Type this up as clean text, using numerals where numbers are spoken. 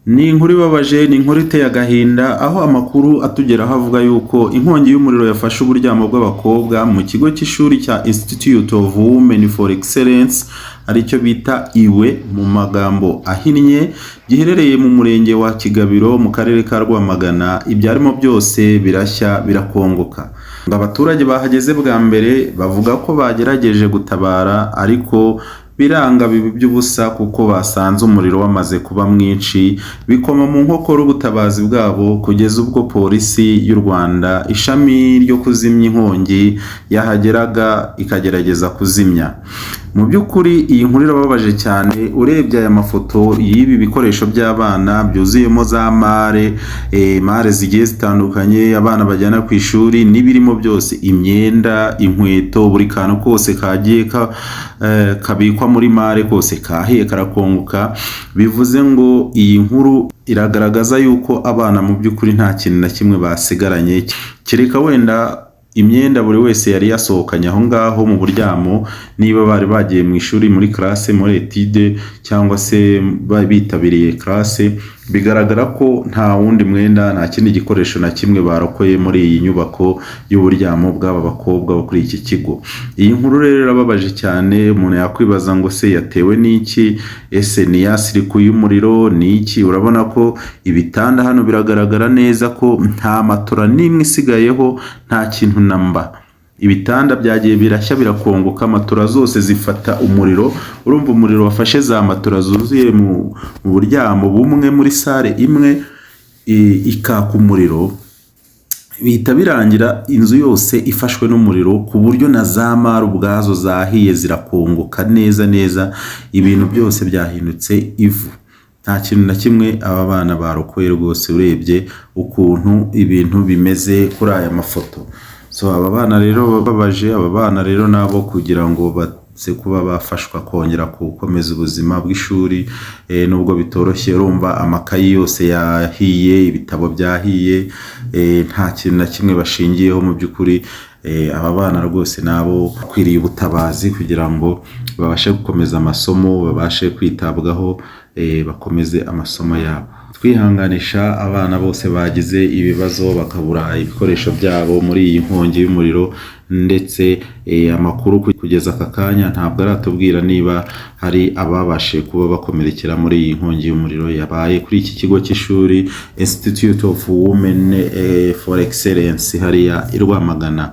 Ni inkuru ibabaje, ni inkuru iteye agahinda, aho amakuru atugeraho avuga yuko inkongi y'umuriro yafashe uburyamo bw'abakobwa mu kigo cy'ishuri cya Institute of Women for Excellence, aricyo bita IWE mu magambo ahinnye, giherereye mu murenge wa Kigabiro mu karere ka Rwamagana. Ibyarimo byose birashya birakongoka. Abaturage bahageze bwa mbere bavuga ko bagerageje gutabara ariko biranga bibi by'ubusa kuko basanze umuriro wamaze kuba mwinshi, bikoma mu nkokora ubutabazi bwabo kugeza ubwo polisi y'u Rwanda ishami ryo kuzimya inkongi yahageraga ikagerageza kuzimya. Mu by'ukuri iyi nkuru irababaje cyane. Urebye aya mafoto y'ibi bikoresho by'abana byuzuyemo za mare zigiye zitandukanye abana bajyana ku ishuri, n'ibirimo byose, imyenda, inkweto, buri kantu kose kagiye kabikwa muri mare kose kahiye karakongoka. Bivuze ngo iyi nkuru iragaragaza yuko abana mu by'ukuri nta kintu na kimwe basigaranye, kereka wenda imyenda buri wese yari yasohokanye aho ngaho mu buryamo, niba bari bagiye mu ishuri muri classe, muri etude, cyangwa se bitabiriye classe. Bigaragara ko nta wundi mwenda, nta kindi gikoresho na kimwe barokoye muri iyi nyubako y'uburyamo bw'aba bakobwa bo kuri iki kigo. Iyi nkuru rero irababaje cyane. Umuntu yakwibaza ngo se yatewe n'iki? Ese ni ya siriku y'umuriro? Ni iki? Urabona ko ibitanda hano biragaragara neza ko nta matora n'imwe isigayeho, nta kintu namba. Ibitanda byagiye birashya birakongoka, matora zose zifata umuriro. Urumva umuriro wafashe za matora zuzuye mu buryamo bumwe muri sale imwe, ikaka umuriro, bihita birangira inzu yose ifashwe n'umuriro, ku buryo na za mara ubwazo zahiye zirakongoka neza neza, ibintu byose byahindutse ivu. Nta kintu na kimwe aba bana barokoye rwose, urebye ukuntu ibintu bimeze kuri aya mafoto. Aba bana rero bababaje, aba bana rero nabo kugira ngo baze kuba bafashwa kongera gukomeza ubuzima bw'ishuri, nubwo bitoroshye. Urumva amakayi yose yahiye, ibitabo byahiye, nta kintu na kimwe bashingiyeho mu by'ukuri. Aba bana rwose nabo bakwiriye ubutabazi kugira ngo babashe gukomeza amasomo, babashe kwitabwaho, bakomeze amasomo yabo. Twihanganisha abana bose bagize ibibazo bakabura ibikoresho byabo muri iyi nkongi y'umuriro, ndetse amakuru kugeza aka kanya ntabwo aratubwira niba hari ababashe kuba bakomerekera muri iyi nkongi y'umuriro yabaye kuri iki kigo cy'ishuri Institute of Women for Excellence hariya i Rwamagana.